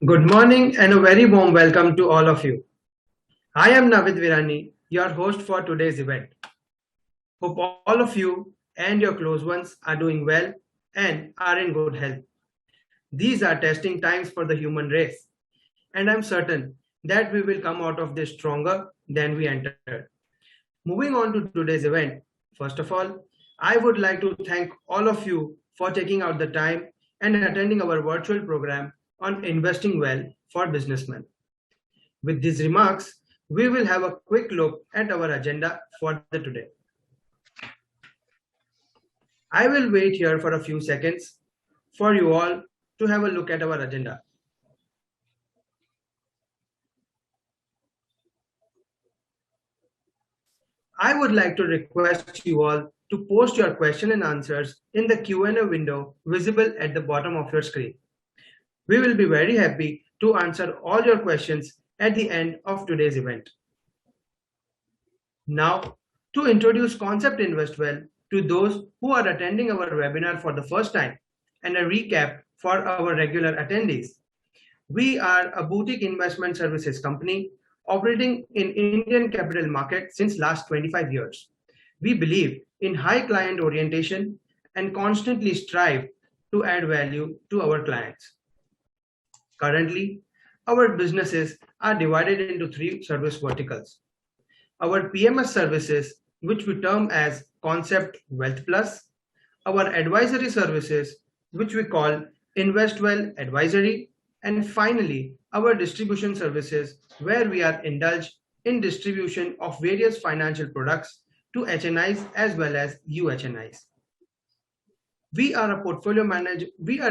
Good morning and a very warm welcome to all of you. I am Navid Virani, your host for today's event. Hope all of you and your close ones are doing well and are in good health. These are testing times for the human race, and I'm certain that we will come out of this stronger than we entered. Moving on to today's event, first of all, I would like to thank all of you for taking out the time and attending our virtual program on investing well for businessmen. With these remarks, we will have a quick look at our agenda for the today. I will wait here for a few seconds for you all to have a look at our agenda. I would like to request you all to post your question and answers in the Q&A window visible at the bottom of your screen. We will be very happy to answer all your questions at the end of today's event. Now, to introduce Concept Invest Well to those who are attending our webinar for the first time and a recap for our regular attendees. We are a boutique investment services company operating in Indian capital market since last 25 years. We believe in high client orientation and constantly strive to add value to our clients. Currently, our businesses are divided into three service verticals. Our PMS services, which we term as Concept Wealth Plus, our advisory services, which we call Invest Well Advisory, and finally, our distribution services, where we are indulged in distribution of various financial products to HNIs as well as UHNIs. We are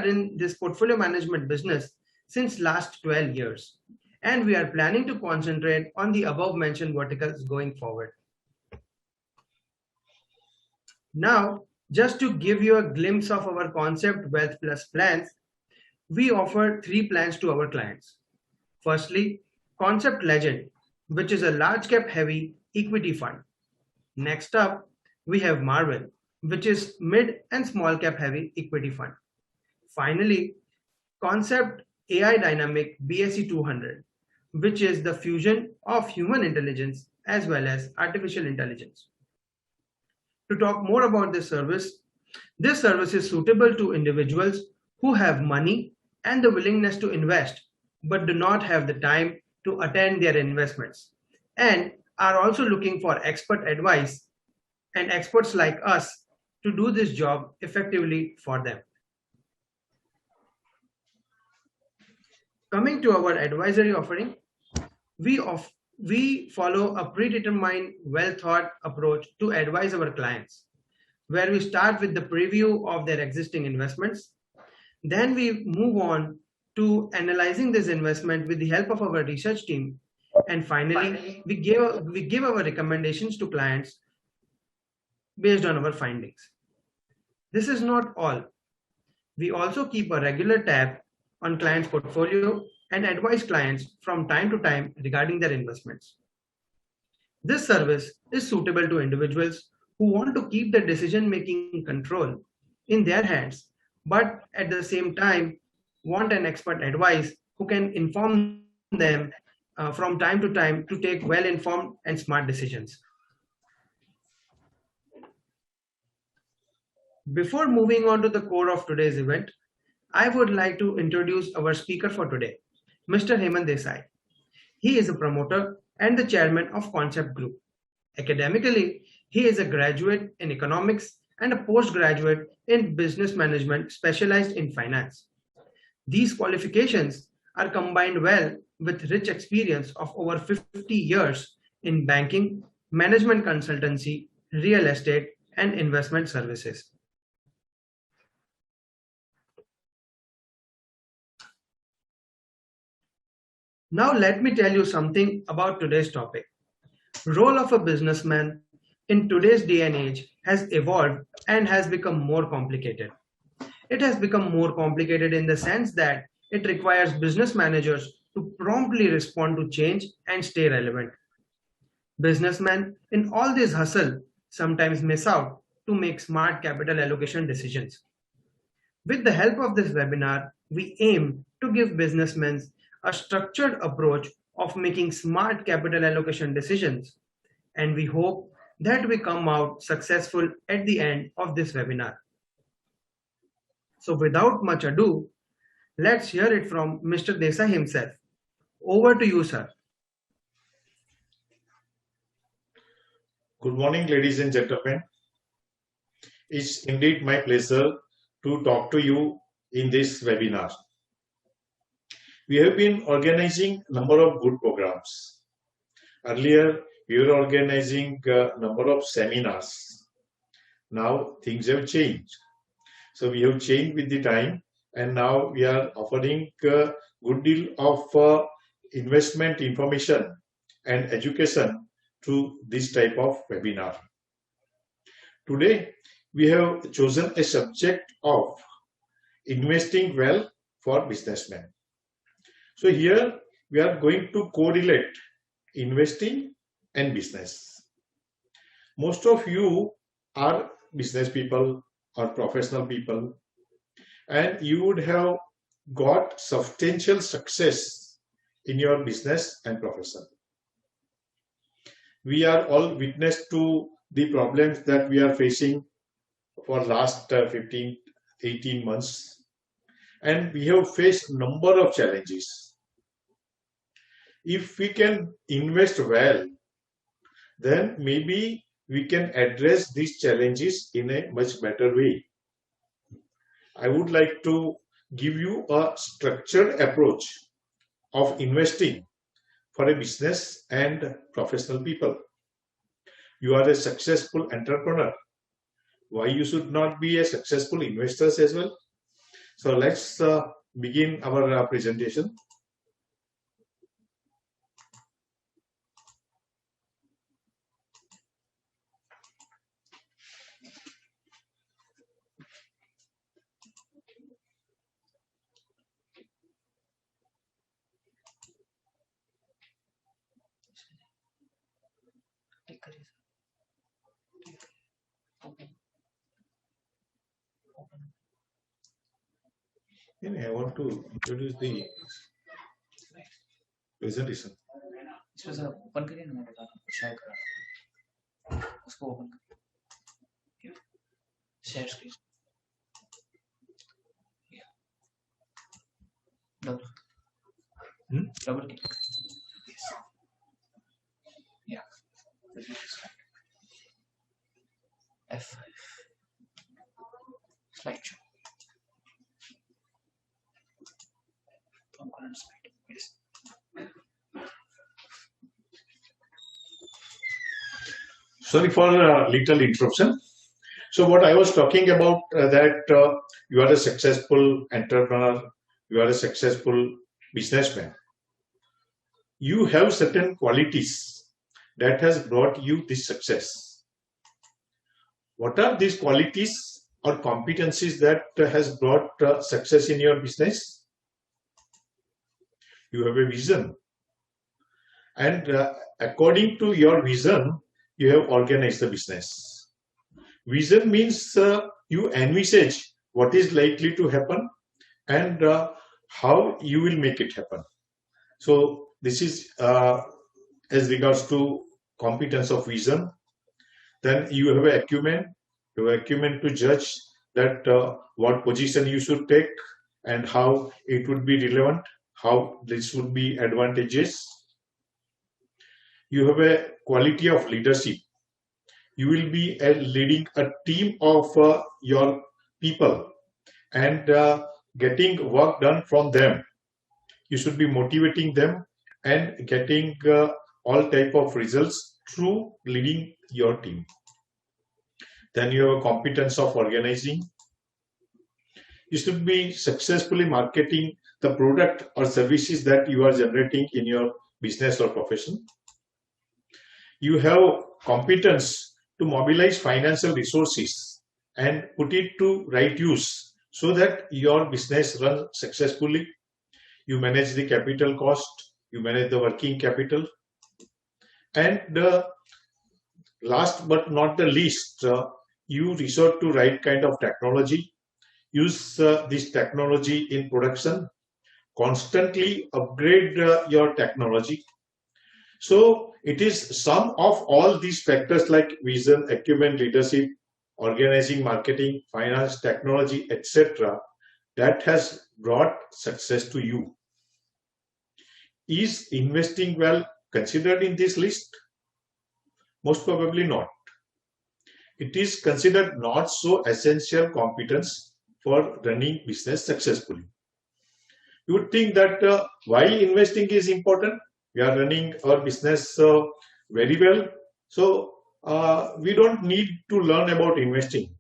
in this portfolio management business since last 12 years, and we are planning to concentrate on the above mentioned verticals going forward. Now, just to give you a glimpse of our Concept Wealth Plus plans, we offer three plans to our clients. Firstly, Concept Legend, which is a large cap heavy equity fund. Next up, we have Marvel, which is mid and small cap heavy equity fund. Finally, Concept AI Dynamic BSE 200, which is the fusion of human intelligence as well as artificial intelligence. To talk more about this service is suitable to individuals who have money and the willingness to invest, but do not have the time to attend their investments, and are also looking for expert advice and experts like us to do this job effectively for them. Coming to our advisory offering, we follow a predetermined, well-thought approach to advise our clients, where we start with the preview of their existing investments. Then we move on to analyzing this investment with the help of our research team. And finally, we give our recommendations to clients based on our findings. This is not all. We also keep a regular tab on clients' portfolio and advise clients from time to time regarding their investments. This service is suitable to individuals who want to keep the decision-making control in their hands, but at the same time want an expert advice who can inform them from time to time to take well-informed and smart decisions. Before moving on to the core of today's event, I would like to introduce our speaker for today, Mr. Hemant Desai. He is a promoter and the chairman of Concept Group. Academically, he is a graduate in economics and a postgraduate in business management specialized in finance. These qualifications are combined well with rich experience of over 50 years in banking, management consultancy, real estate, and investment services. Now let me tell you something about today's topic. Role of a businessman in today's day and age has evolved and has become more complicated. It has become more complicated in the sense that it requires business managers to promptly respond to change and stay relevant. Businessmen in all this hustle sometimes miss out to make smart capital allocation decisions. With the help of this webinar, we aim to give businessmen a structured approach of making smart capital allocation decisions. And we hope that we come out successful at the end of this webinar. So without much ado, let's hear it from Mr. Desai himself. Over to you, sir. Good morning, ladies and gentlemen. It's indeed my pleasure to talk to you in this webinar. We have been organizing a number of good programs. Earlier, we were organizing a number of seminars. Now, things have changed. So, we have changed with the time, and now we are offering a good deal of investment information and education through this type of webinar. Today, we have chosen a subject of investing well for businessmen. So here we are going to correlate investing and business. Most of you are business people or professional people, and you would have got substantial success in your business and profession. We are all witness to the problems that we are facing for last 15, 18 months. And we have faced a number of challenges. If we can invest well, then maybe we can address these challenges in a much better way. I would like to give you a structured approach of investing for a business and professional people. You are a successful entrepreneur. Why you should not be a successful investor as well? So let's begin our presentation. I want to introduce the presentation. Open करिए ना, मैं बता रहा हूँ, share करा उसको open कर share screen double click या F5 slideshow current slide. Yes. Sorry for a little interruption. So what I was talking about that you are a successful entrepreneur, you are a successful businessman. You have certain qualities that has brought you this success. What are these qualities or competencies that has brought success in your business? You have a vision, and according to your vision, you have organized the business. Vision means you envisage what is likely to happen and how you will make it happen. So this is as regards to competence of vision. Then you have acumen. You have acumen to judge that what position you should take and how it would be relevant, how this would be advantageous. You have a quality of leadership. You will be leading a team of your people and getting work done from them. You should be motivating them and getting all type of results through leading your team. Then you have a competence of organizing. You should be successfully marketing the product or services that you are generating in your business or profession. You have competence to mobilize financial resources and put it to right use so that your business runs successfully. You manage the capital cost, you manage the working capital, and last but not the least, you resort to right kind of technology. Use this technology in production constantly upgrade your technology. So it is sum of all these factors like vision, acumen, leadership, organizing, marketing, finance, technology, etc. that has brought success to you. Is investing well considered in this list? Most probably not. It is considered not so essential competence for running business successfully. You would think that why investing is important? We are running our business very well, so we don't need to learn about investing.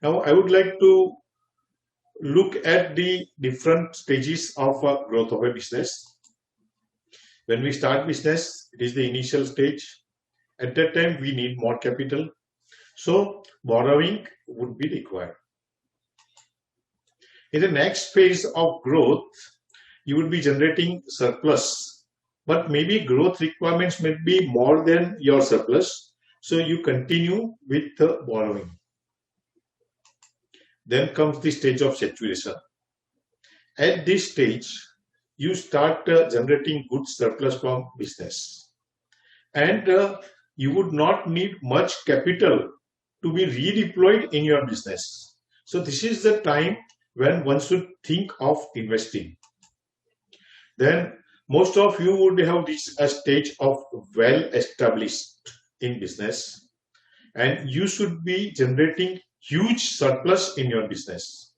Now, I would like to look at the different stages of growth of a business. When we start business, it is the initial stage. At that time, we need more capital, so borrowing would be required. In the next phase of growth, you would be generating surplus, but maybe growth requirements may be more than your surplus, so you continue with borrowing. Then comes the stage of saturation. At this stage, you start generating good surplus from business, and you would not need much capital to be redeployed in your business. So this is the time when one should think of investing. Then most of you would have reached a stage of well established in business, and you should be generating huge surplus in your business.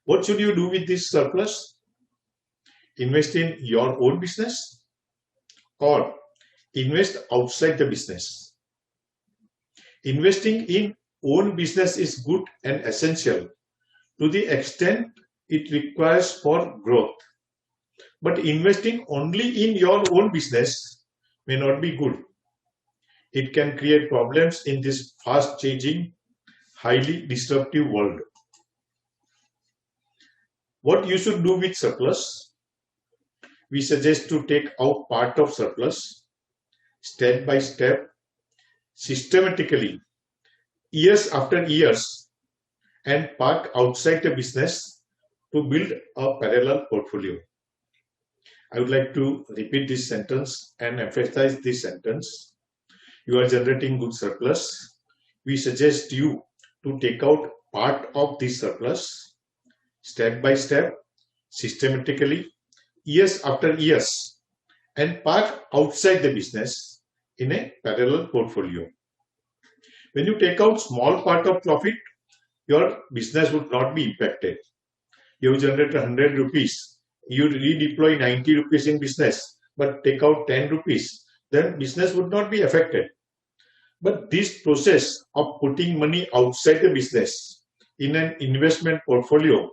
What should you do with this surplus? Invest in your own business or invest outside the business. Investing in own business is good and essential to the extent it requires for growth. But investing only in your own business may not be good. It can create problems in this fast-changing, highly disruptive world. What you should do with surplus? We suggest to take out part of surplus, step by step, systematically, years after years, and park outside the business to build a parallel portfolio. I would like to repeat this sentence and emphasize this sentence. You are generating good surplus. We suggest you to take out part of this surplus, step by step, systematically, years after years, and park outside the business in a parallel portfolio. When you take out small part of profit, your business would not be impacted. You generate 100 rupees, you redeploy 90 rupees in business, but take out 10 rupees, then business would not be affected. But this process of putting money outside the business in an investment portfolio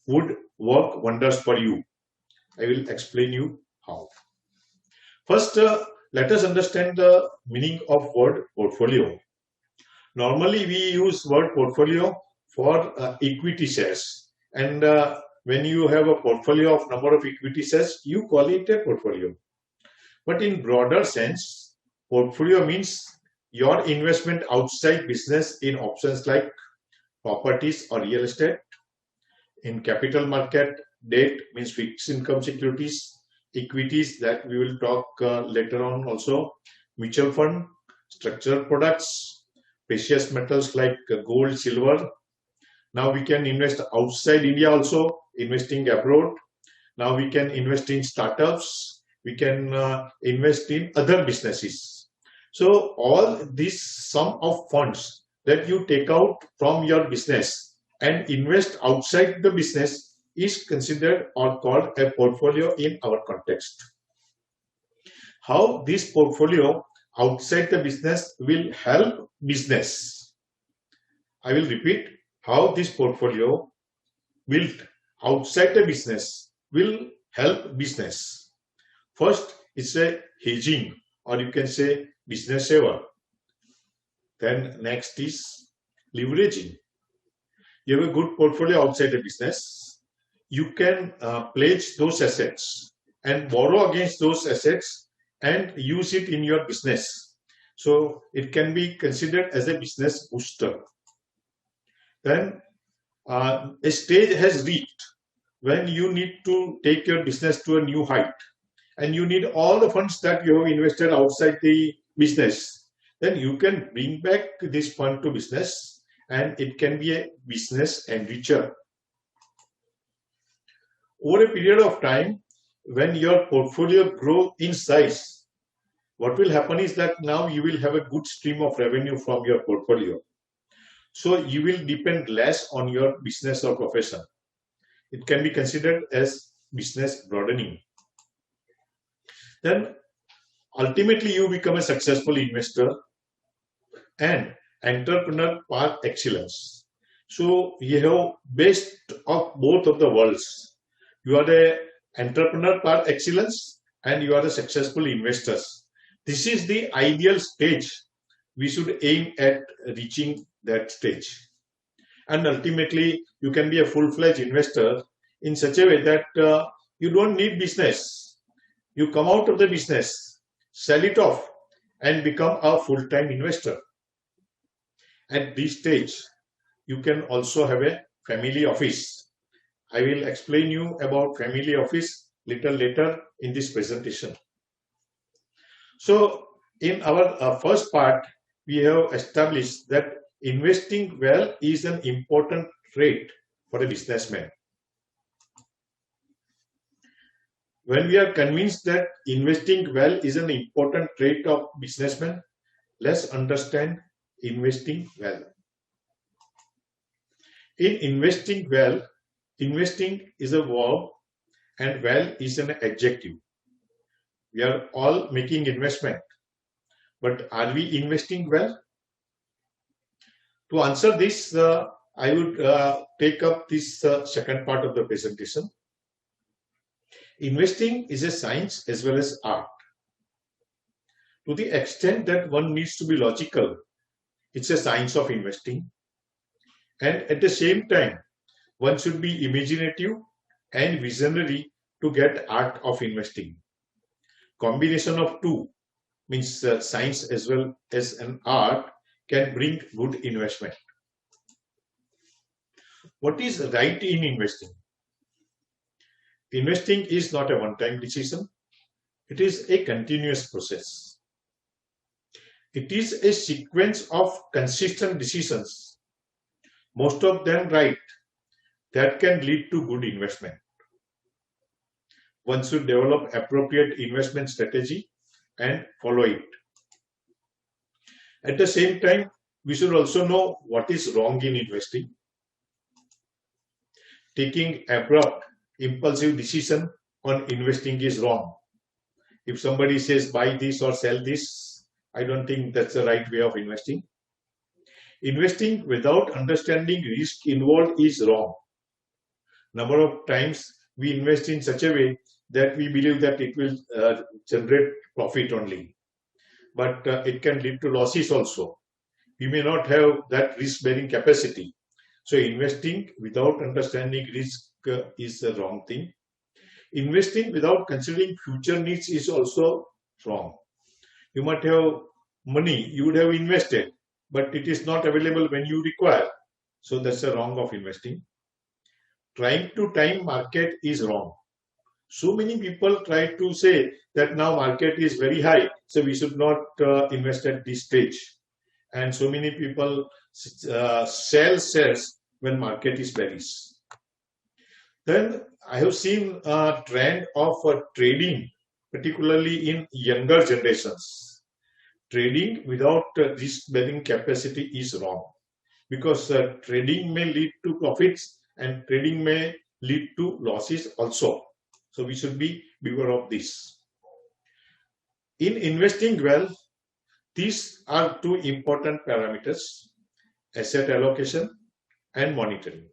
would work wonders for you. I will explain you how. First, let us understand the meaning of word portfolio. Normally, we use word portfolio for equity shares, and when you have a portfolio of number of equity shares, you call it a portfolio. But in broader sense, portfolio means your investment outside business in options like properties or real estate. In capital market, debt means fixed income securities, equities that we will talk later on also, mutual fund, structured products, precious metals like gold, silver. Now we can invest outside India also, investing abroad. Now we can invest in startups. We can invest in other businesses. So all this sum of funds that you take out from your business and invest outside the business is considered or called a portfolio in our context. How this portfolio outside the business will help business? I will repeat, how this portfolio built outside the business will help business. First, it's a hedging, or you can say business saver. Then next is leveraging. You have a good portfolio outside the business. You can pledge those assets and borrow against those assets and use it in your business. So it can be considered as a business booster. Then a stage has reached when you need to take your business to a new height and you need all the funds that you have invested outside the business, then you can bring back this fund to business and it can be a business enricher. Over a period of time, when your portfolio grows in size, what will happen is that now you will have a good stream of revenue from your portfolio. So you will depend less on your business or profession. It can be considered as business broadening. Then ultimately you become a successful investor and entrepreneur par excellence. So you have best of both of the worlds. You are the entrepreneur par excellence and you are the successful investors. This is the ideal stage. We should aim at reaching that stage. And ultimately, you can be a full-fledged investor in such a way that you don't need business. You come out of the business, sell it off, and become a full-time investor. At this stage, you can also have a family office. I will explain you about family office little later in this presentation. So, in our first part, we have established that investing well is an important trait for a businessman. When we are convinced that investing well is an important trait of businessmen, let's understand investing well. In investing well, investing is a verb and well is an adjective. We are all making investment, but are we investing well? To answer this, I would take up this second part of the presentation. Investing is a science as well as art. To the extent that one needs to be logical, it's a science of investing. And at the same time, one should be imaginative and visionary to get art of investing. Combination of two means science as well as an art can bring good investment. What is right in investing? Investing is not a one-time decision. It is a continuous process. It is a sequence of consistent decisions, most of them right, that can lead to good investment. One should develop appropriate investment strategy and follow it. At the same time, we should also know what is wrong in investing. Taking abrupt, impulsive decision on investing is wrong. If somebody says buy this or sell this, I don't think that's the right way of investing. Investing without understanding risk involved is wrong. Number of times we invest in such a way that we believe that it will generate profit only. But it can lead to losses also. We may not have that risk-bearing capacity. So investing without understanding risk is a wrong thing. Investing without considering future needs is also wrong. You might have money, you would have invested, but it is not available when you require. So that's a wrong of investing. Trying to time market is wrong. So many people try to say that now market is very high, so we should not invest at this stage. And so many people sell shares when market is bearish. Then I have seen a trend of trading, particularly in younger generations. Trading without risk-bearing capacity is wrong, because trading may lead to profits and trading may lead to losses also. So we should be beware of this. In investing well, these are two important parameters: asset allocation and monitoring.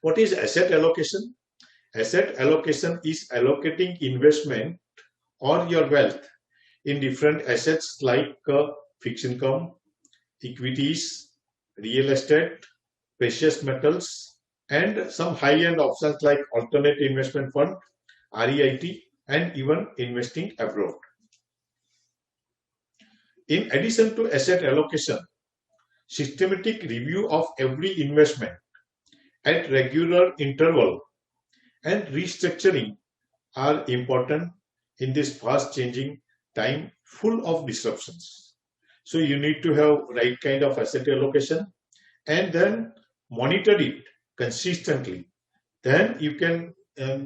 What is asset allocation? Asset allocation is allocating investment or your wealth in different assets like fixed income, equities, real estate, precious metals, and some high-end options like alternate investment fund, REIT, and even investing abroad. In addition to asset allocation, systematic review of every investment at regular interval and restructuring are important in this fast changing time full of disruptions. So you need to have right kind of asset allocation and then monitor it consistently. Then you can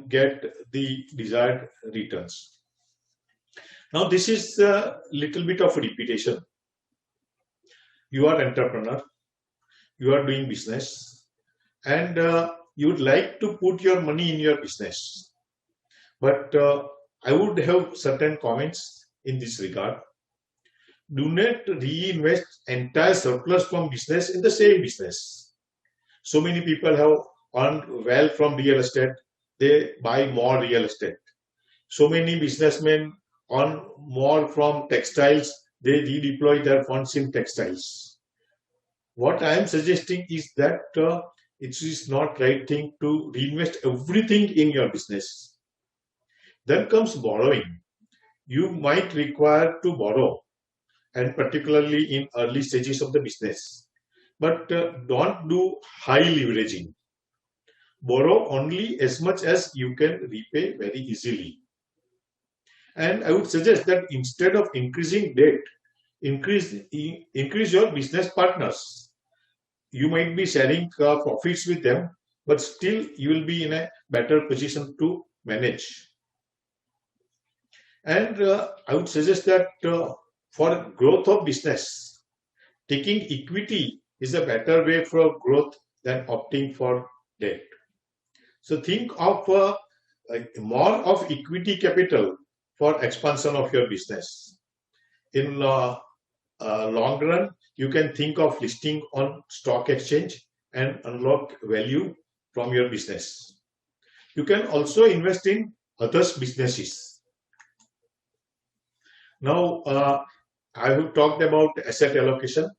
get the desired returns. Now this is a little bit of repetition. You are entrepreneur, you are doing business, and you would like to put your money in your business. But I would have certain comments in this regard. Do not reinvest entire surplus from business in the same business. So many people have earned well from real estate, they buy more real estate. So many businessmen earn more from textiles, they redeploy their funds in textiles. What I am suggesting is that it is not right thing to reinvest everything in your business. Then comes borrowing. You might require to borrow, and particularly in early stages of the business. But don't do high leveraging. Borrow only as much as you can repay very easily. And I would suggest that instead of increasing debt, increase your business partners. You might be sharing profits with them, but still you will be in a better position to manage. And I would suggest that for growth of business, taking equity is a better way for growth than opting for debt. So think of more of equity capital for expansion of your business. In long run, you can think of listing on stock exchange and unlock value from your business. You can also invest in others' businesses. Now, I have talked about asset allocation.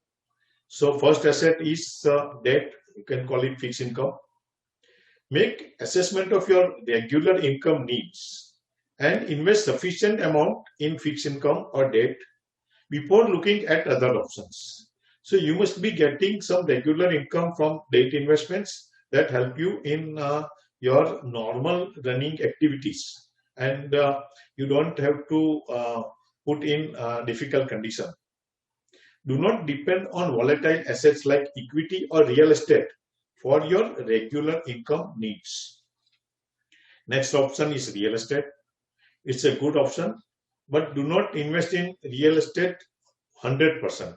So first asset is debt. You can call it fixed income. Make assessment of your regular income needs and invest sufficient amount in fixed income or debt before looking at other options. So you must be getting some regular income from debt investments that help you in your normal running activities, and you don't have to put in difficult condition. Do not depend on volatile assets like equity or real estate for your regular income needs. Next option is real estate. It's a good option, but do not invest in real estate 100%.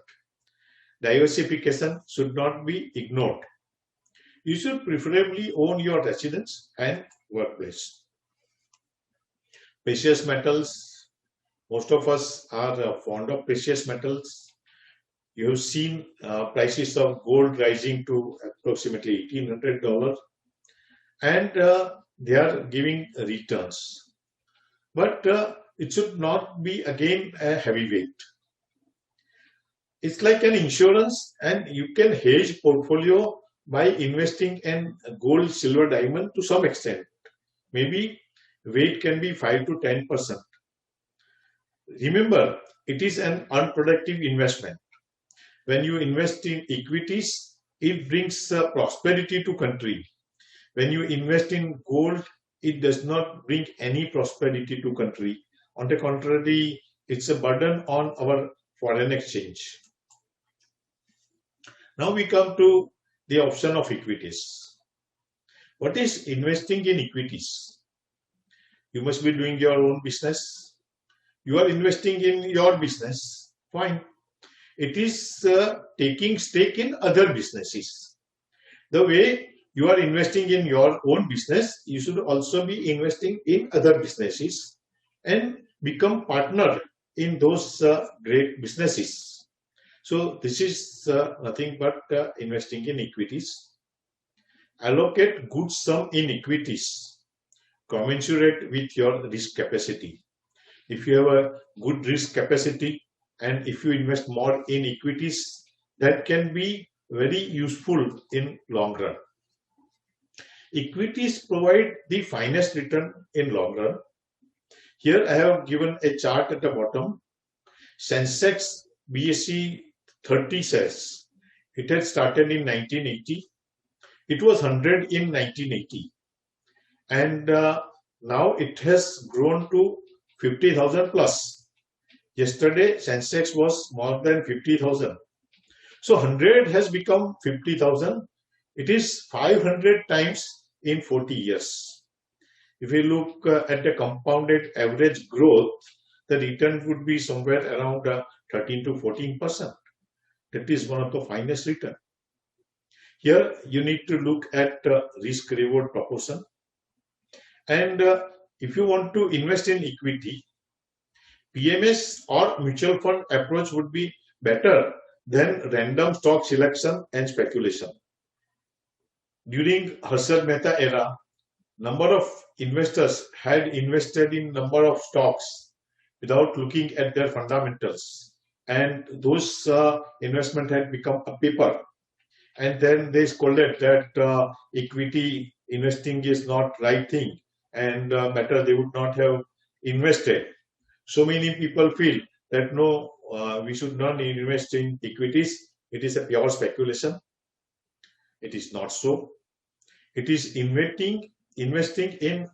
Diversification should not be ignored. You should preferably own your residence and workplace. Precious metals. Most of us are fond of precious metals. You have seen prices of gold rising to approximately $1,800, and they are giving returns. But it should not be again a heavyweight. It's like an insurance, and you can hedge portfolio by investing in gold, silver, diamond to some extent. Maybe weight can be 5 to 10%. Remember, it is an unproductive investment. When you invest in equities, it brings prosperity to country. When you invest in gold, it does not bring any prosperity to country. On the contrary, it's a burden on our foreign exchange. Now we come to the option of equities. What is investing in equities? You must be doing your own business. You are investing in your business. Fine. It is taking stake in other businesses. The way you are investing in your own business, you should also be investing in other businesses and become partner in those great businesses. So this is nothing but investing in equities. Allocate good sum in equities, commensurate with your risk capacity. If you have a good risk capacity, and if you invest more in equities, that can be very useful in long run. Equities provide the finest return in long run. Here I have given a chart at the bottom. Sensex BSE 30 says it had started in 1980. It was 100 in 1980, and now it has grown to 50,000 plus. Yesterday, Sensex was more than 50,000. So 100 has become 50,000. It is 500 times in 40 years. If we look at the compounded average growth, the return would be somewhere around 13 to 14%. That is one of the finest return. Here you need to look at risk-reward proportion. And if you want to invest in equity, PMS or mutual fund approach would be better than random stock selection and speculation. During Harshad Mehta era, number of investors had invested in number of stocks without looking at their fundamentals, and those investment had become a paper. And then they scolded that equity investing is not right thing, and better they would not have invested. So many people feel that no, we should not invest in equities. It is a pure speculation. It is not so. It is investing in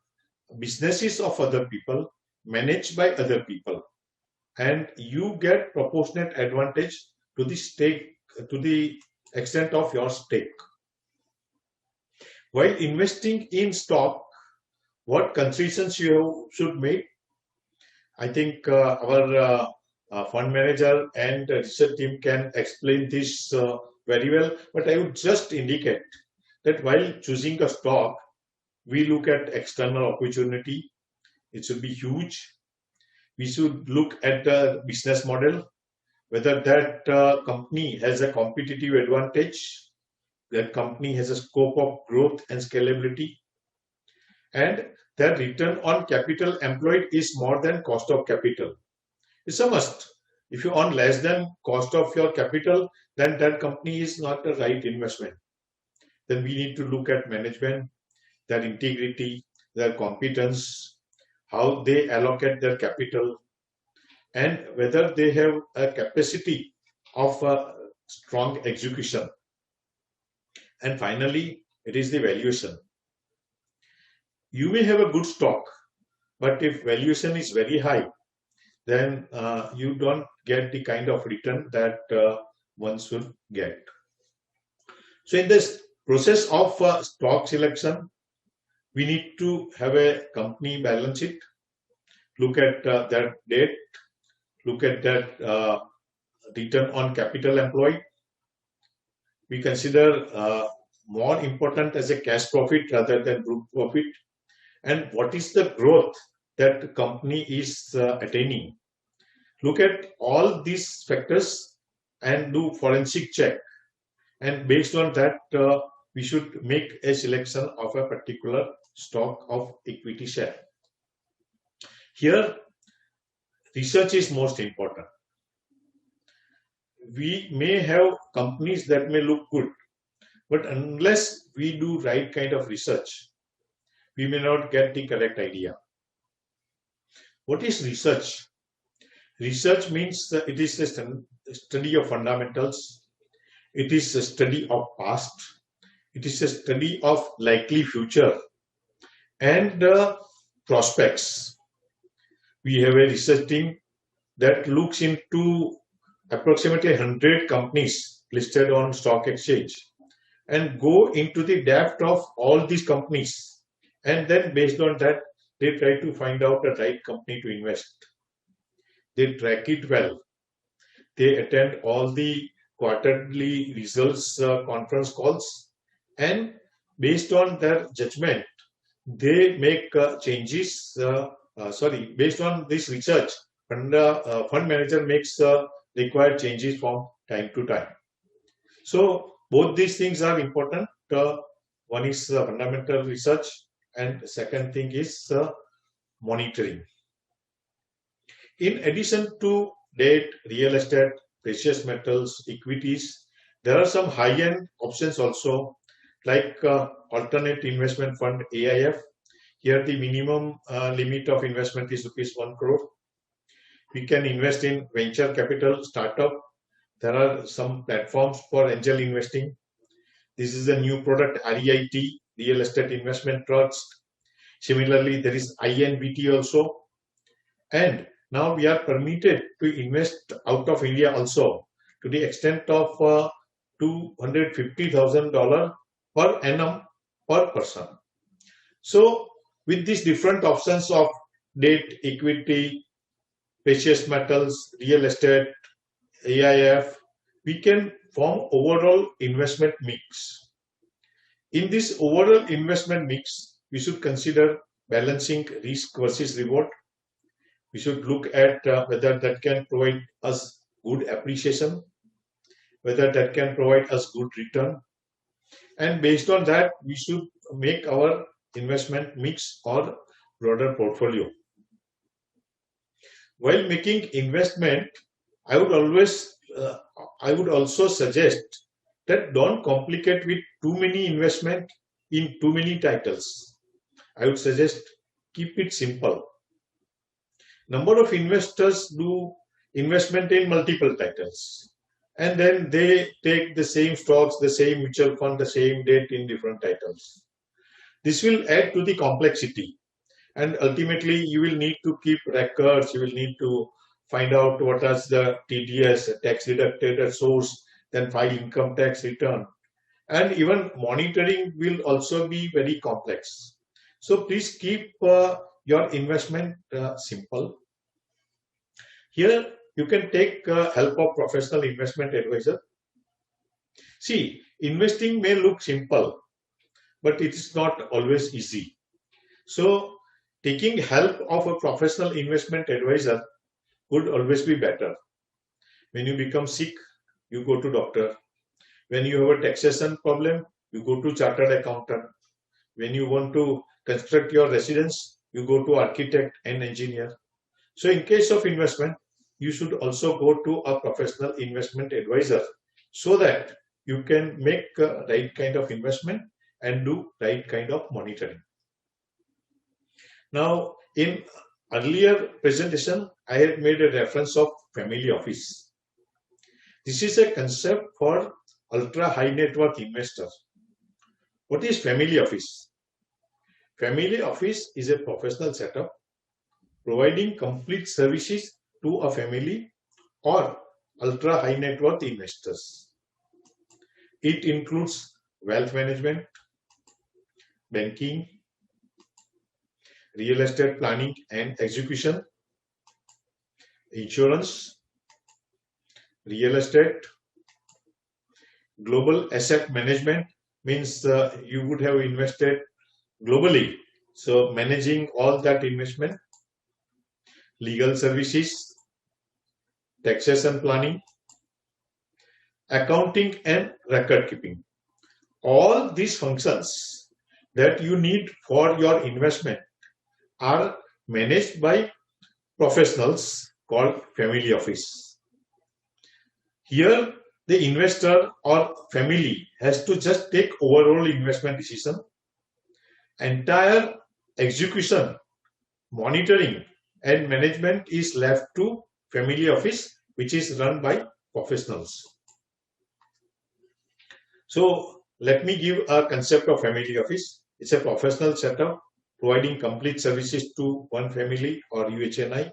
businesses of other people, managed by other people, and you get proportionate advantage to the stake, to the extent of your stake. While investing in stock, what concessions you should make? I think our fund manager and research team can explain this very well, but I would just indicate that while choosing a stock, we look at external opportunity. It should be huge. We should look at the business model, whether that company has a competitive advantage, that company has a scope of growth and scalability, and that return on capital employed is more than cost of capital. It's a must. If you earn less than cost of your capital, then that company is not the right investment. Then we need to look at management, their integrity, their competence, how they allocate their capital, and whether they have a capacity of strong execution. And finally, it is the valuation. You may have a good stock, but if valuation is very high, then you don't get the kind of return that one should get. So in this process of stock selection, we need to have a company balance sheet, look at that debt, look at that return on capital employed. We consider more important as a cash profit rather than group profit, and what is the growth that the company is attaining. Look at all these factors and do forensic check, and based on that we should make a selection of a particular stock of equity share. Here research is most important. We may have companies that may look good, but unless we do right kind of research, we may not get the correct idea. What is research? Research means it is a study of fundamentals. It is a study of past. It is a study of likely future and prospects. We have a research team that looks into approximately 100 companies listed on stock exchange and go into the depth of all these companies, and then based on that they try to find out the right company to invest. They track it well. They attend all the quarterly results conference calls, and based on their judgment they make changes. Based on this research, fund manager makes required changes from time to time. So both these things are important. One is fundamental research, and second thing is monitoring. In addition to debt, real estate, precious metals, equities, there are some high-end options also, like alternate investment fund AIF. Here the minimum limit of investment is ₹1 crore. We can invest in venture capital startup. There are some platforms for angel investing. This is a new product, REIT, Real Estate Investment Trust. Similarly, there is INBT also. And now we are permitted to invest out of India also to the extent of $250,000 per annum per person. So with these different options of debt, equity, precious metals, real estate, AIF, we can form overall investment mix. In this overall investment mix, we should consider balancing risk versus reward. We should look at whether that can provide us good appreciation, whether that can provide us good return. And based on that, we should make our investment mix or broader portfolio. While making investment, I would also suggest that don't complicate with too many investment in too many titles. I would suggest keep it simple. Number of investors do investment in multiple titles, and then they take the same stocks, the same mutual fund, the same debt in different titles. This will add to the complexity, and ultimately you will need to keep records, you will need to find out what is the TDS, tax deducted at source, then file income tax return, and even monitoring will also be very complex. So please keep your investment simple. Here you can take help of professional investment advisor. See, investing may look simple, but it is not always easy. So taking help of a professional investment advisor would always be better. When you become sick, you go to doctor. When you have a taxation problem, you go to chartered accountant. When you want to construct your residence, you go to architect and engineer. So in case of investment, you should also go to a professional investment advisor so that you can make right kind of investment and do right kind of monitoring. Now, in earlier presentation, I had made a reference of family office. This is a concept for ultra high net worth investors. What is family office? Family office is a professional setup providing complete services to a family or ultra high net worth investors. It includes wealth management, banking, real estate planning and execution, insurance, real estate, global asset management means you would have invested globally. So managing all that investment, legal services, taxation planning, accounting and record keeping. All these functions that you need for your investment are managed by professionals called family office. Here, the investor or family has to just take overall investment decision. Entire execution, monitoring and management is left to family office, which is run by professionals. So let me give a concept of family office. It's a professional setup providing complete services to one family or UHNI.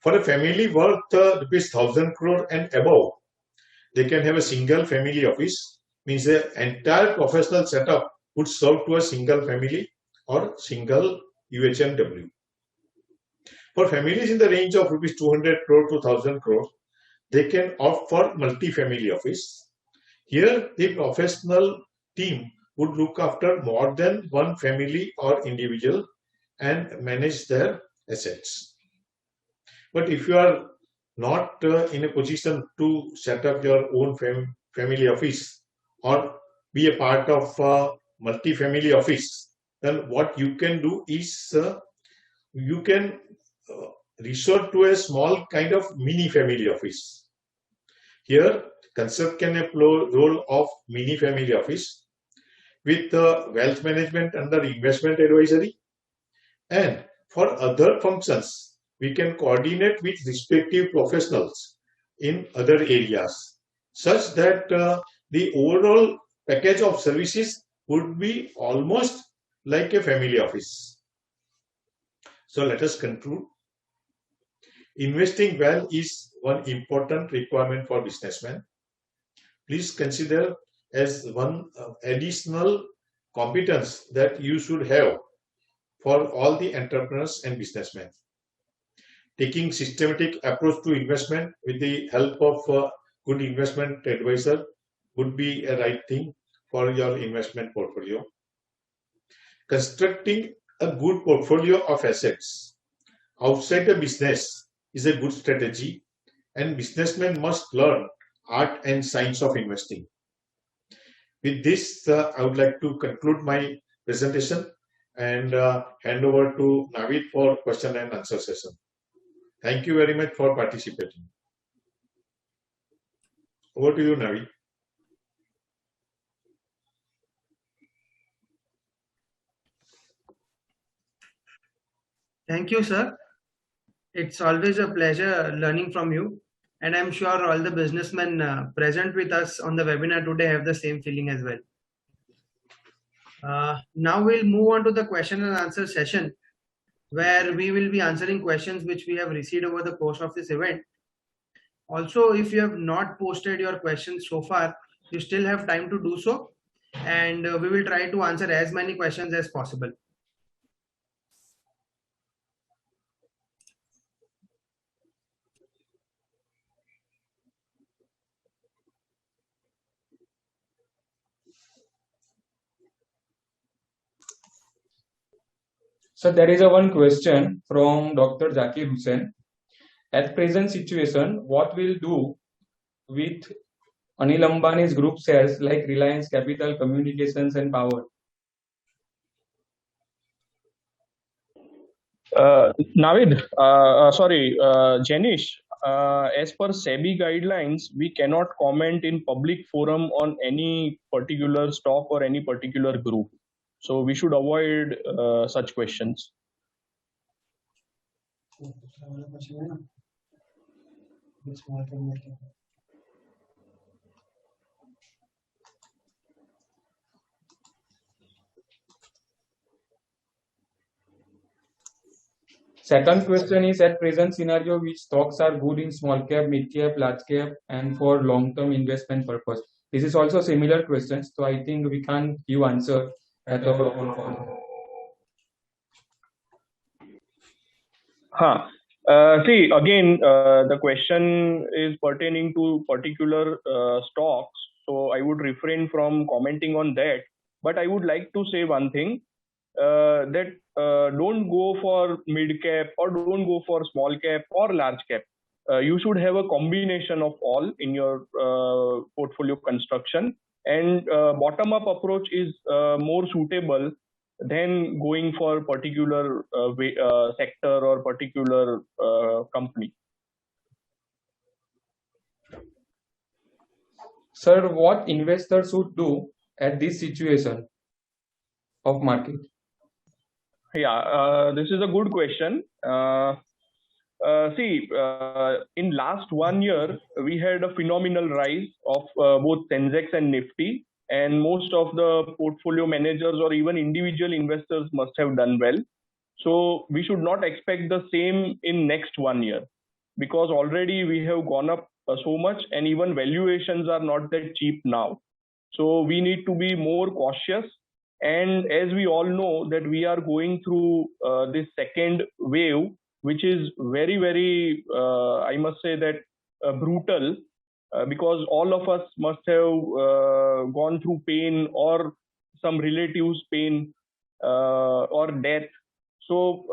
For a family worth ₹1,000 crore and above, they can have a single family office, means the entire professional setup would serve to a single family or single UHNW. For families in the range of ₹200 crore to 1,000 crore, they can opt for multi-family office. Here, the professional team would look after more than one family or individual and manage their assets. But if you are not in a position to set up your own family office or be a part of a multi-family office, then what you can do is you can resort to a small kind of mini family office. Here, concept can play role of mini family office with wealth management under investment advisory, and for other functions we can coordinate with respective professionals in other areas such that the overall package of services would be almost like a family office. So let us conclude. Investing well is one important requirement for businessmen. Please consider as one additional competence that you should have for all the entrepreneurs and businessmen. Taking systematic approach to investment with the help of a good investment advisor would be a right thing for your investment portfolio. Constructing a good portfolio of assets outside the business is a good strategy, and businessmen must learn art and science of investing. With this, I would like to conclude my presentation and hand over to Navid for question and answer session. Thank you very much for participating. Over to you, Navid. Thank you, sir. It's always a pleasure learning from you. And I'm sure all the businessmen present with us on the webinar today have the same feeling as well. Now we'll move on to the question and answer session, where we will be answering questions which we have received over the course of this event. Also, if you have not posted your questions so far, you still have time to do so, and we will try to answer as many questions as possible. So there is one question from Dr. Zakir Hussain. At present situation, what will do with Anil Ambani's group shares like Reliance Capital, Communications and Power? Navid, Jenish, as per SEBI guidelines, we cannot comment in public forum on any particular stock or any particular group. So we should avoid such questions. Second question is, at present scenario, which stocks are good in small cap, mid cap, large cap, and for long-term investment purpose? This is also similar questions, so I think we can't give answer at our own forum. See, again, the question is pertaining to particular stocks, so I would refrain from commenting on that. But I would like to say one thing, that don't go for mid cap or don't go for small cap or large cap. You should have a combination of all in your portfolio construction, and bottom-up approach is more suitable than going for particular sector or particular company. Sir, what investors should do at this situation of market? Yeah, this is a good question. In last 1 year, we had a phenomenal rise of both Sensex and Nifty, and most of the portfolio managers or even individual investors must have done well. So we should not expect the same in next 1 year, because already we have gone up so much, and even valuations are not that cheap now. So we need to be more cautious. And as we all know that we are going through this second wave, which is very, very, I must say that brutal, because all of us must have gone through pain or some relatives' pain or death. So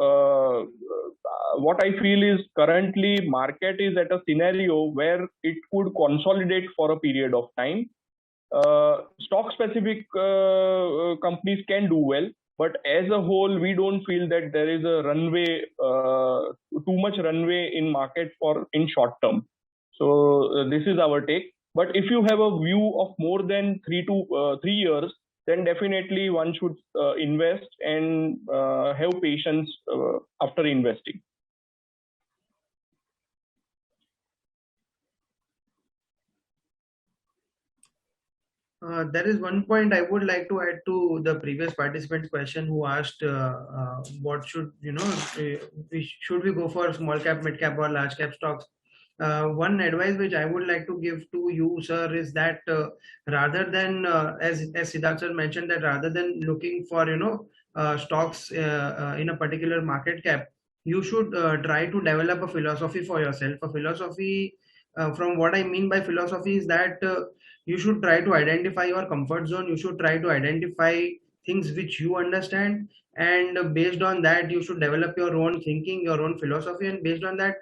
what I feel is currently market is at a scenario where it could consolidate for a period of time. Stock specific companies can do well, but as a whole we don't feel that there is a runway, too much runway in market for in short term. So this is our take. But if you have a view of more than 3 years, then definitely one should invest and have patience after investing. There is one point I would like to add to the previous participant's question who asked what should should we go for small cap, mid cap, or large cap stocks. One advice which I would like to give to you, sir, is that rather than as Siddharth sir mentioned, that rather than looking for stocks in a particular market cap, you should try to develop a philosophy for yourself. A philosophy, from what I mean by philosophy, is that you should try to identify your comfort zone. You should try to identify things which you understand, and based on that, you should develop your own thinking, your own philosophy, and based on that,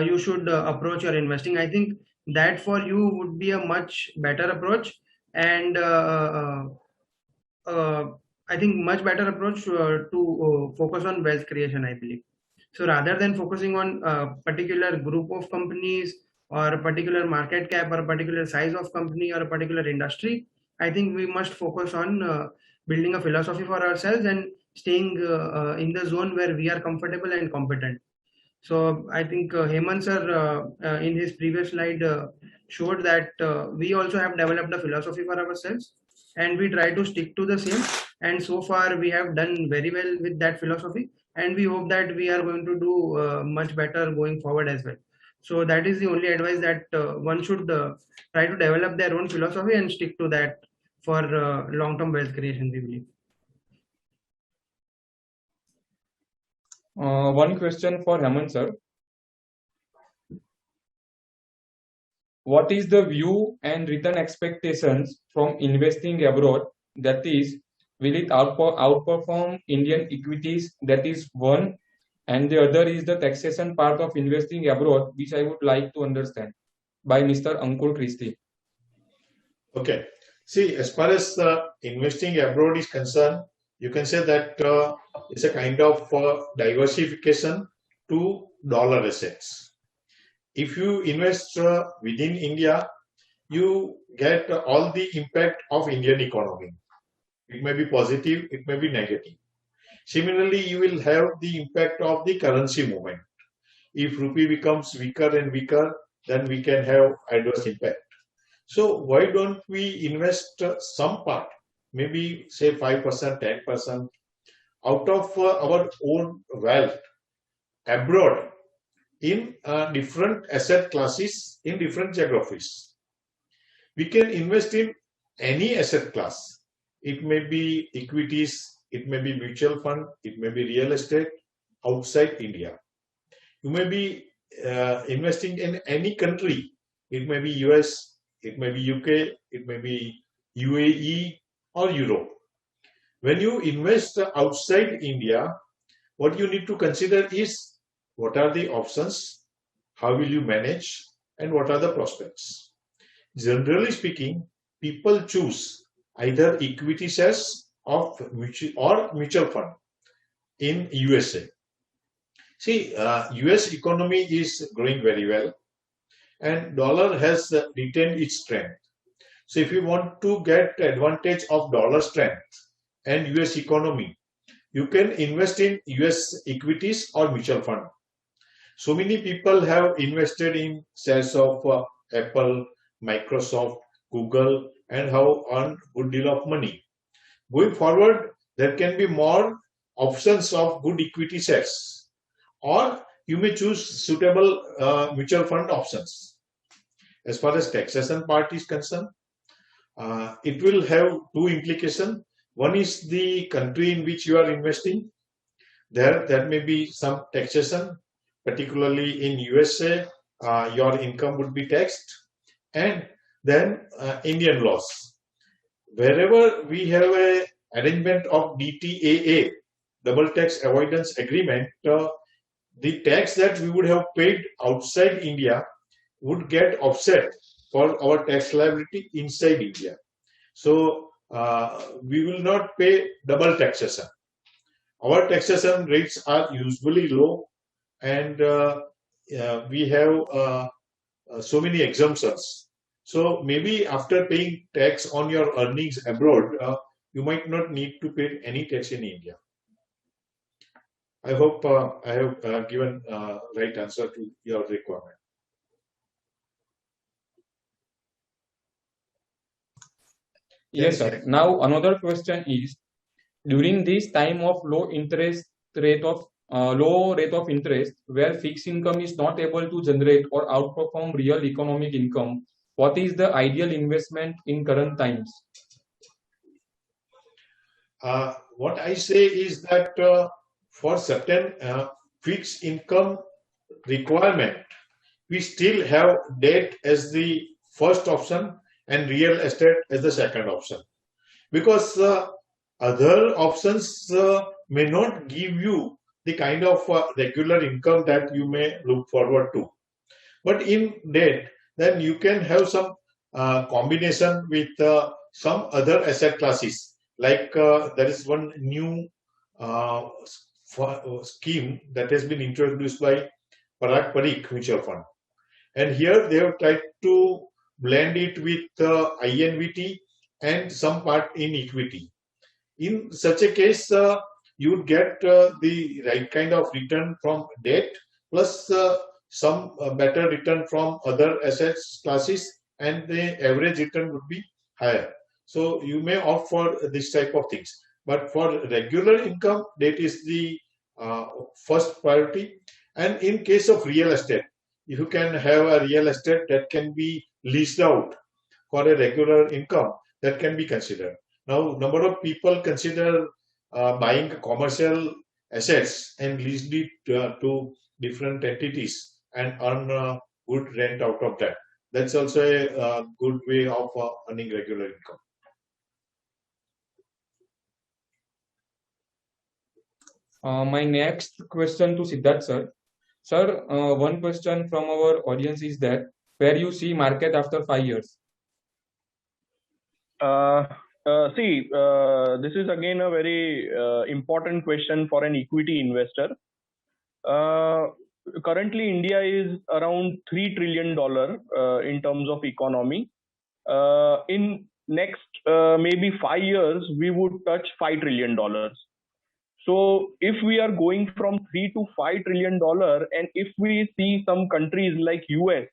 you should approach your investing. I think that for you would be a much better approach, and I think much better approach to focus on wealth creation, I believe. So rather than focusing on a particular group of companies or a particular market cap or a particular size of company or a particular industry, I think we must focus on building a philosophy for ourselves and staying in the zone where we are comfortable and competent. So I think Hemant sir in his previous slide showed that we also have developed a philosophy for ourselves, and we try to stick to the same. And so far we have done very well with that philosophy, and we hope that we are going to do much better going forward as well. So that is the only advice, that one should try to develop their own philosophy and stick to that for long-term wealth creation, we believe. One question for Hemant sir. What is the view and return expectations from investing abroad? That is, will it outperform Indian equities? That is one. And the other is the taxation part of investing abroad, which I would like to understand by Mr. Ankur Christie. Okay. See, as far as investing abroad is concerned, you can say that it's a kind of diversification to dollar assets. If you invest within India, you get all the impact of Indian economy. It may be positive, it may be negative. Similarly, you will have the impact of the currency movement. If rupee becomes weaker and weaker, then we can have adverse impact. So why don't we invest some part, maybe say 5%, 10% out of our own wealth abroad in different asset classes in different geographies. We can invest in any asset class. It may be equities, it may be mutual fund, it may be real estate outside India. You may be investing in any country. It may be US, it may be UK, it may be UAE or Europe. When you invest outside India, what you need to consider is what are the options, how will you manage, and what are the prospects. Generally speaking, people choose either equity shares or mutual fund in USA. See, US economy is growing very well, and dollar has retained its strength. So if you want to get advantage of dollar strength and US economy, you can invest in US equities or mutual fund. So many people have invested in shares of Apple, Microsoft, Google, and have earned a good deal of money. Going forward, there can be more options of good equity shares, or you may choose suitable mutual fund options. As far as taxation part is concerned, it will have two implications. One is the country in which you are investing. There may be some taxation, particularly in USA, your income would be taxed, and then Indian laws. Wherever we have a arrangement of DTAA, double tax avoidance agreement, the tax that we would have paid outside India would get offset for our tax liability inside India. So we will not pay double taxation. Our taxation rates are usually low, and we have so many exemptions. So maybe after paying tax on your earnings abroad, you might not need to pay any tax in India. I hope I have given right answer to your requirement. Yes, sir. Now another question is, during this time of low rate of interest, where fixed income is not able to generate or outperform real economic income, what is the ideal investment in current times? What I say is that for certain fixed income requirement, we still have debt as the first option and real estate as the second option, because other options may not give you the kind of regular income that you may look forward to. But in debt, then you can have some combination with some other asset classes. Like there is one new scheme that has been introduced by Parag Parikh Mutual Fund. And here they have tried to blend it with INVT and some part in equity. In such a case, you would get the right kind of return from debt plus some better return from other assets classes, and the average return would be higher. So you may opt for this type of things. But for regular income, that is the first priority. And in case of real estate, if you can have a real estate that can be leased out for a regular income, that can be considered. Now, number of people consider buying commercial assets and lease it to different entities and earn good rent out of that. That's also a good way of earning regular income. My next question to Siddharth sir. Sir, one question from our audience is that where you see market after 5 years? This is again a very important question for an equity investor. Currently, India is around $3 trillion in terms of economy. In next maybe 5 years, we would touch $5 trillion. So if we are going from $3 to $5 trillion, and if we see some countries like US,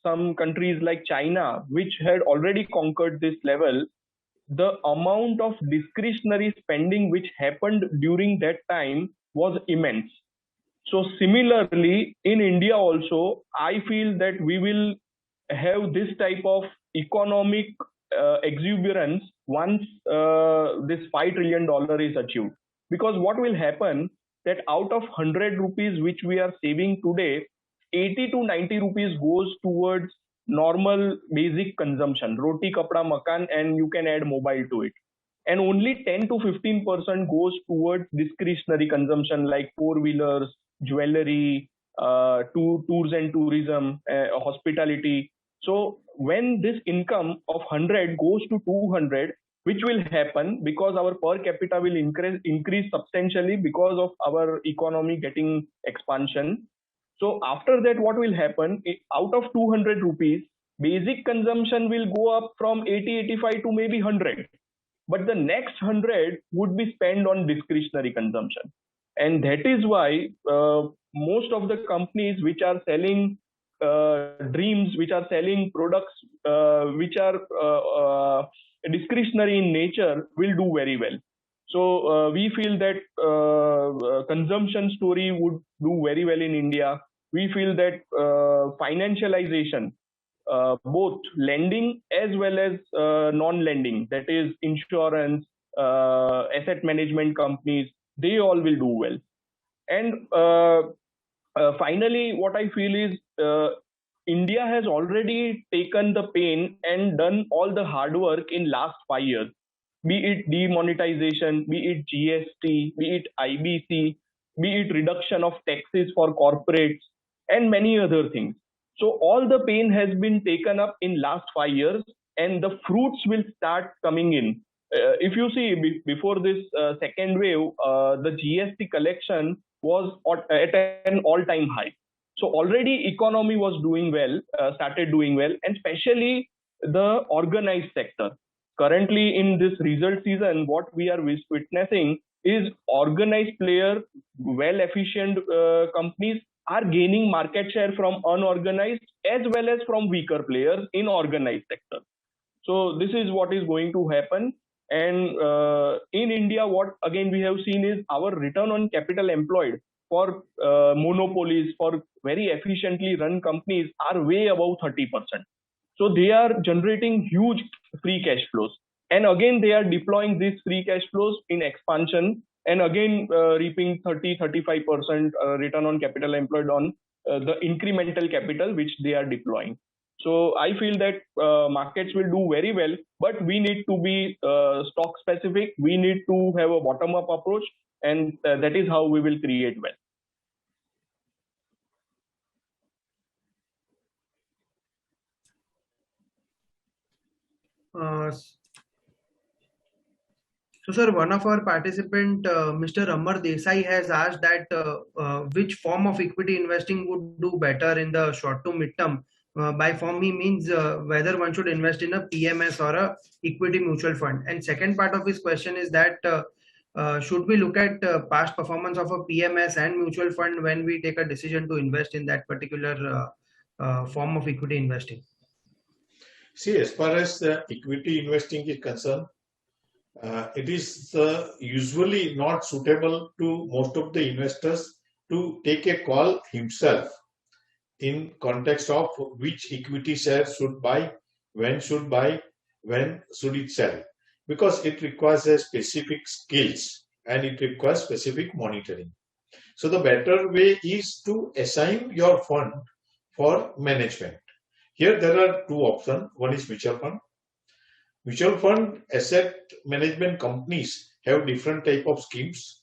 some countries like China, which had already conquered this level, the amount of discretionary spending which happened during that time was immense. So similarly, in India also, I feel that we will have this type of economic exuberance once this $5 trillion is achieved. Because what will happen that out of 100 rupees which we are saving today, 80 to 90 rupees goes towards normal basic consumption, roti, kapda, makan, and you can add mobile to it. And only 10 to 15% goes towards discretionary consumption like four-wheelers, jewelry, tours and tourism, hospitality. So when this income of 100 goes to 200, which will happen because our per capita will increase substantially because of our economy getting expansion. So after that, what will happen? Out of 200 rupees, basic consumption will go up from 80, 85 to maybe 100. But the next 100 would be spent on discretionary consumption. And that is why most of the companies which are selling dreams, which are selling products which are discretionary in nature will do very well. So we feel that consumption story would do very well in India. We feel that financialization, both lending as well as non-lending, that is insurance, asset management companies, they all will do well. And finally, what I feel is India has already taken the pain and done all the hard work in last 5 years, be it demonetization, be it GST, be it IBC, be it reduction of taxes for corporates, and many other things. So all the pain has been taken up in last 5 years, and the fruits will start coming in. If you see, before this second wave, the GST collection was at an all-time high. So already economy was doing well, started doing well, and especially the organized sector. Currently in this result season, what we are witnessing is organized player, well-efficient companies are gaining market share from unorganized as well as from weaker players in organized sector. So this is what is going to happen. And in India, what again we have seen is our return on capital employed for monopolies, for very efficiently run companies are way above 30%. So they are generating huge free cash flows. And again, they are deploying these free cash flows in expansion and again reaping 30-35% return on capital employed on the incremental capital which they are deploying. So I feel that markets will do very well, but we need to be stock specific. We need to have a bottom up approach, and that is how we will create wealth. So, sir, one of our participant, Mr. Amar Desai, has asked that which form of equity investing would do better in the short to midterm. By form, he means whether one should invest in a PMS or a equity mutual fund. And second part of his question is that should we look at past performance of a PMS and mutual fund when we take a decision to invest in that particular form of equity investing? See, as far as equity investing is concerned, it is usually not suitable to most of the investors to take a call himself in context of which equity share should buy, when should it sell, because it requires a specific skills and it requires specific monitoring. So the better way is to assign your fund for management. Here there are two options. One is mutual fund. Mutual fund asset management companies have different type of schemes.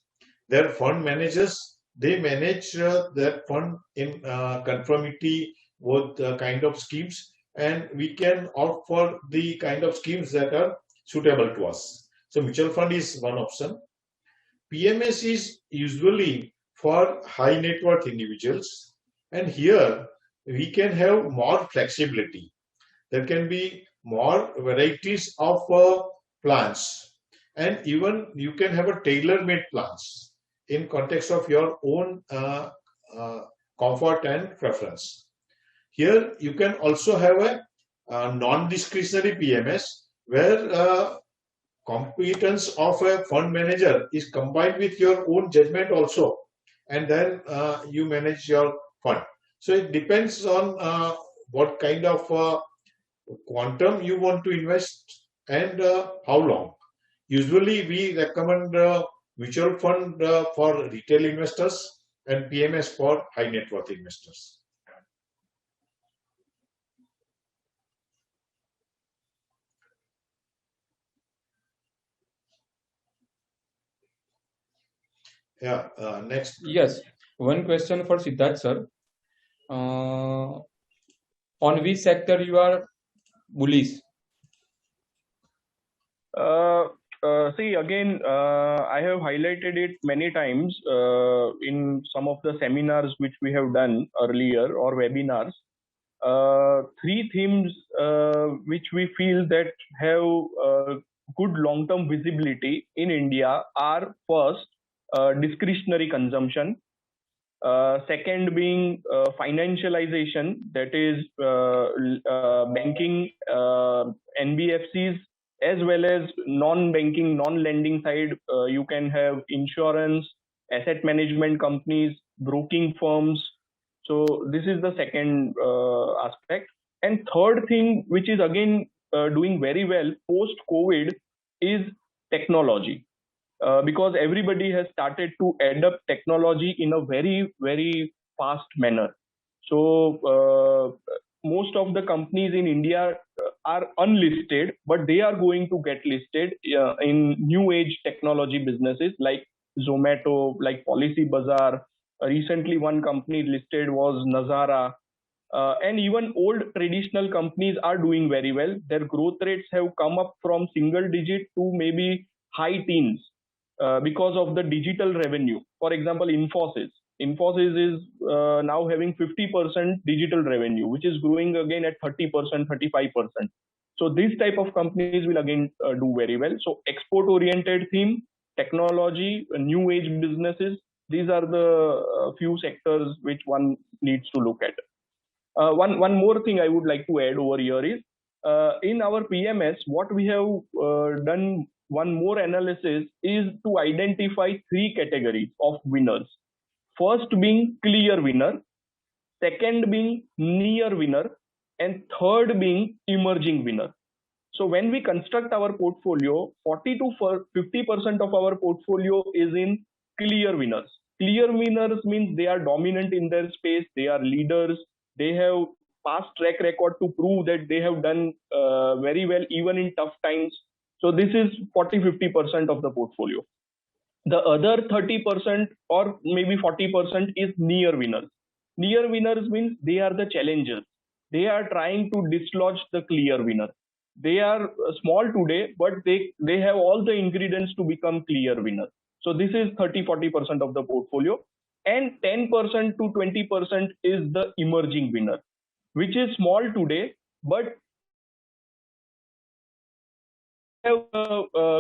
Their fund managers, they manage their fund in conformity with the kind of schemes, and we can opt for the kind of schemes that are suitable to us. So mutual fund is one option. PMS is usually for high net worth individuals, and here we can have more flexibility. There can be more varieties of plans, and even you can have a tailor-made plans in context of your own comfort and preference. Here you can also have a non-discretionary PMS where competence of a fund manager is combined with your own judgment also, and then you manage your fund. So it depends on what kind of quantum you want to invest and how long. Usually we recommend mutual fund for retail investors and PMS for high net worth investors. Yeah, next. Yes, one question for Siddharth sir. On which sector you are bullish? See, again, I have highlighted it many times in some of the seminars which we have done earlier or webinars. Three themes which we feel that have good long-term visibility in India are first, discretionary consumption. Second being financialization, that is banking, NBFCs, as well as non-banking, non-lending side. You can have insurance, asset management companies, broking firms. So this is the second aspect. And third thing, which is again doing very well post-COVID, is technology. Because everybody has started to adopt technology in a very, very fast manner. So most of the companies in India are unlisted, but they are going to get listed in new age technology businesses like Zomato, like Policy Bazaar. Recently, one company listed was Nazara. And even old traditional companies are doing very well. Their growth rates have come up from single digit to maybe high teens. Because of the digital revenue. For example, Infosys is now having 50% digital revenue, which is growing again at 30%, 35%. So these type of companies will again do very well. So export-oriented theme, technology, new age businesses, these are the few sectors which one needs to look at. One more thing I would like to add over here is in our PMS, what we have done one more analysis is to identify three categories of winners. First being clear winner, second being near winner, and third being emerging winner. So when we construct our portfolio, 40 to 50% of our portfolio is in clear winners. Clear winners means they are dominant in their space, they are leaders, they have past track record to prove that they have done very well even in tough times. So this is 40-50% of the portfolio. The other 30% or maybe 40% is near winners. Near winners means they are the challengers. They are trying to dislodge the clear winner. They are small today, but they have all the ingredients to become clear winner. So this is 30-40% of the portfolio, and 10% to 20% is the emerging winner, which is small today, but have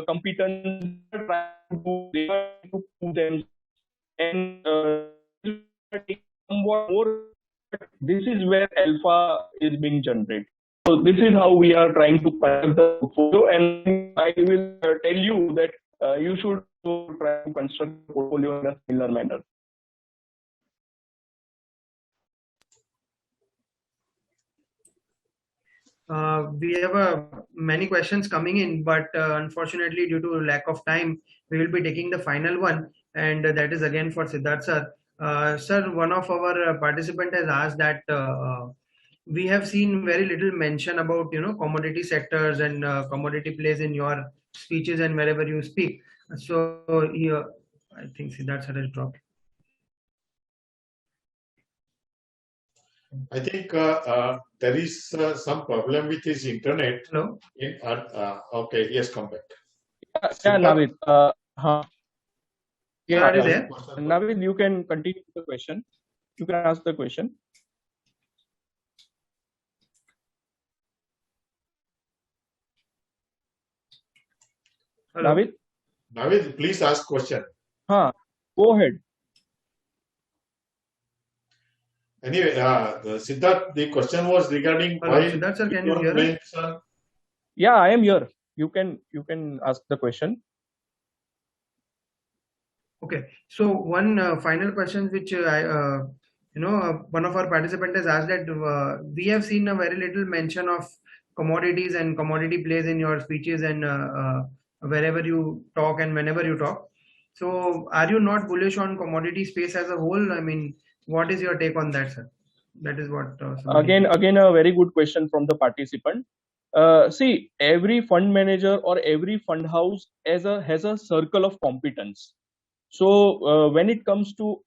competence, they are to prove them, and somewhat more. This is where alpha is being generated. So this is how we are trying to construct the portfolio, and I will tell you that you should try to construct the portfolio in a similar manner. We have many questions coming in, but unfortunately, due to lack of time, we will be taking the final one, and that is again for Siddharth sir. Sir, one of our participant has asked that we have seen very little mention about commodity sectors and commodity plays in your speeches and wherever you speak. So here, I think Siddharth sir has dropped. I think there is some problem with his internet. Hello. Okay, yes, come back. Yeah, Navid. Are you there? Navid, you can continue the question. You can ask the question. Hello. Navid? Navid, please ask question. Go ahead. Anyway, Siddharth, the question was regarding Hello, why Siddharth sir, can you hear us? Yeah, I am here. You can ask the question. Okay, so one final question which one of our participants has asked that we have seen a very little mention of commodities and commodity plays in your speeches and wherever you talk and whenever you talk. So are you not bullish on commodity space as a whole? I mean, what is your take on that, sir? That is what. Again, a very good question from the participant. See, every fund manager or every fund house has a circle of competence. So when it comes to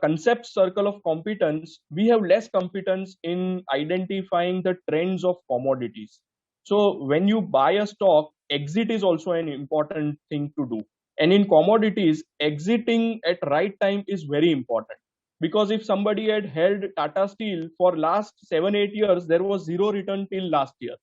concept circle of competence, we have less competence in identifying the trends of commodities. So when you buy a stock, exit is also an important thing to do. And in commodities, exiting at right time is very important. Because if somebody had held Tata Steel for last 7-8 years, there was zero return till last year.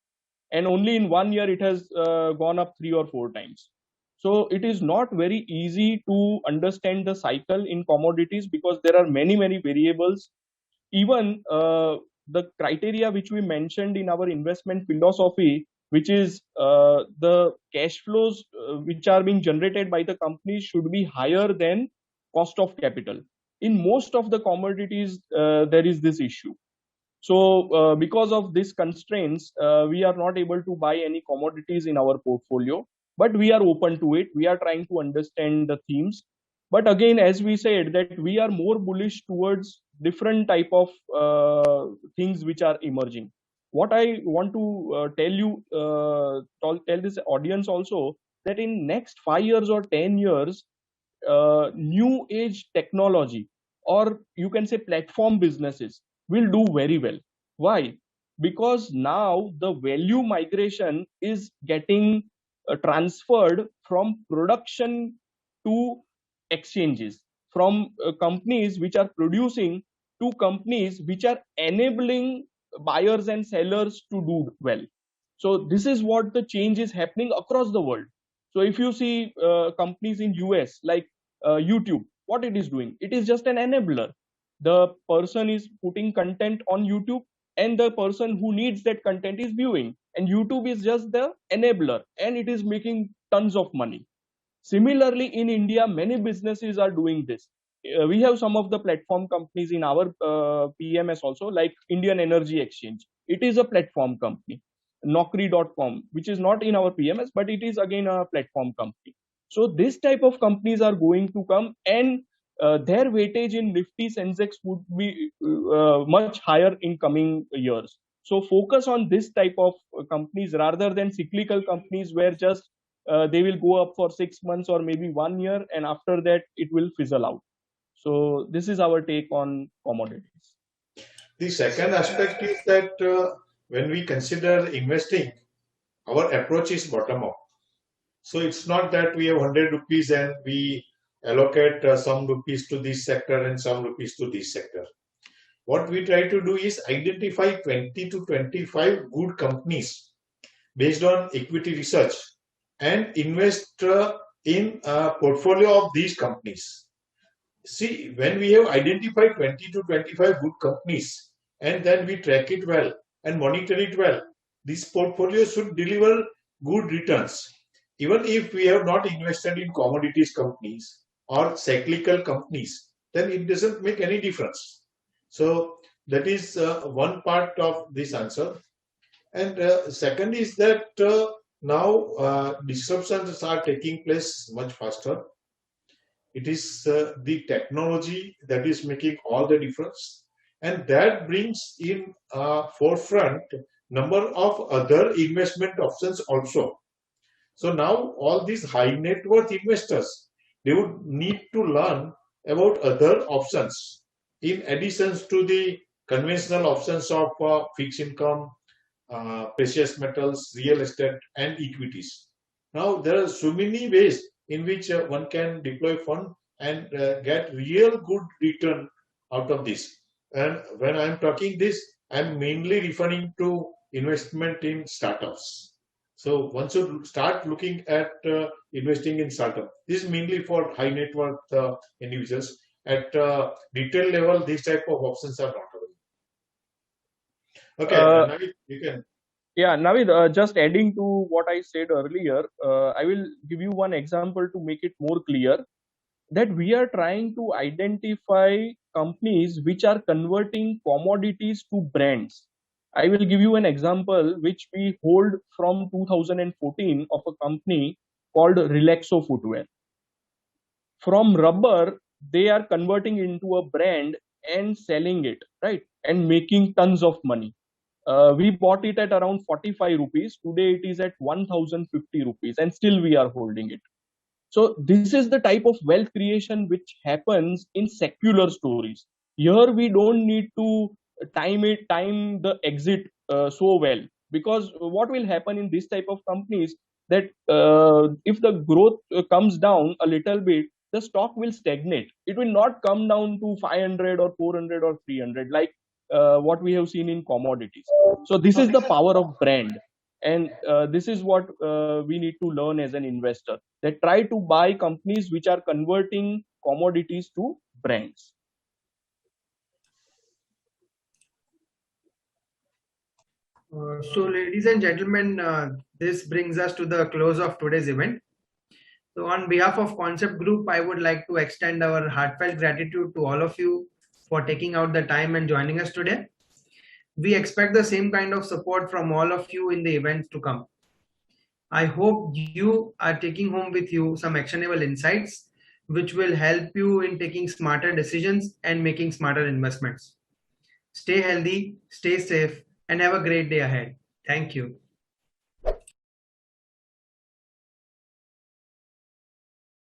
And only in 1 year, it has gone up 3 or 4 times. So it is not very easy to understand the cycle in commodities because there are many variables. Even the criteria which we mentioned in our investment philosophy, which is the cash flows which are being generated by the company should be higher than cost of capital. In most of the commodities, there is this issue. So because of these constraints, we are not able to buy any commodities in our portfolio, but we are open to it. We are trying to understand the themes. But again, as we said, that we are more bullish towards different type of things which are emerging. What I want to tell you, tell this audience also, that in next 5 years or 10 years, new age technology, or you can say platform businesses, will do very well. Why? Because now the value migration is getting transferred from production to exchanges, from companies which are producing to companies which are enabling buyers and sellers to do well. So this is what the change is happening across the world. So if you see companies in US like YouTube, what it is doing, it is just an enabler. The person is putting content on YouTube and the person who needs that content is viewing, and YouTube is just the enabler, and it is making tons of money. Similarly, in India, many businesses are doing this. We have some of the platform companies in our PMS also, like Indian Energy Exchange. It is a platform company. Naukri.com, which is not in our PMS, but it is again a platform company. So this type of companies are going to come, and their weightage in Nifty Sensex would be much higher in coming years. So focus on this type of companies rather than cyclical companies where just they will go up for 6 months or maybe 1 year, and after that it will fizzle out. So this is our take on commodities. The second aspect is that when we consider investing, our approach is bottom up. So it's not that we have 100 rupees and we allocate some rupees to this sector and some rupees to this sector. What we try to do is identify 20 to 25 good companies based on equity research and invest in a portfolio of these companies. See, when we have identified 20 to 25 good companies and then we track it well and monitor it well, this portfolio should deliver good returns. Even if we have not invested in commodities companies or cyclical companies, then it doesn't make any difference. So that is one part of this answer. And second is that now disruptions are taking place much faster. It is the technology that is making all the difference, and that brings in forefront number of other investment options also. So now all these high net worth investors, they would need to learn about other options in addition to the conventional options of fixed income, precious metals, real estate, and equities. Now there are so many ways in which one can deploy fund and get real good return out of this. And when I'm talking this, I'm mainly referring to investment in startups. So one should start looking at investing in startup. This is mainly for high net worth individuals. At retail level, these type of options are not available. Okay, Navid, you can. Yeah, Navid, just adding to what I said earlier, I will give you one example to make it more clear, that we are trying to identify companies which are converting commodities to brands. I will give you an example which we hold from 2014 of a company called Relaxo Footwear. From rubber, they are converting into a brand and selling it, right? And making tons of money. We bought it at around 45 rupees. Today it is at 1050 rupees, and still we are holding it. So this is the type of wealth creation which happens in secular stories. Here we don't need to time the exit so well, because what will happen in this type of companies, that if the growth comes down a little bit, the stock will stagnate. It will not come down to 500 or 400 or 300 like what we have seen in commodities. So this is the power of brand. And this is what we need to learn as an investor, that try to buy companies which are converting commodities to brands. So ladies and gentlemen, this brings us to the close of today's event. So on behalf of Concept Group, I would like to extend our heartfelt gratitude to all of you for taking out the time and joining us today. We expect the same kind of support from all of you in the events to come. I hope you are taking home with you some actionable insights, which will help you in taking smarter decisions and making smarter investments. Stay healthy, stay safe, and have a great day ahead. Thank you.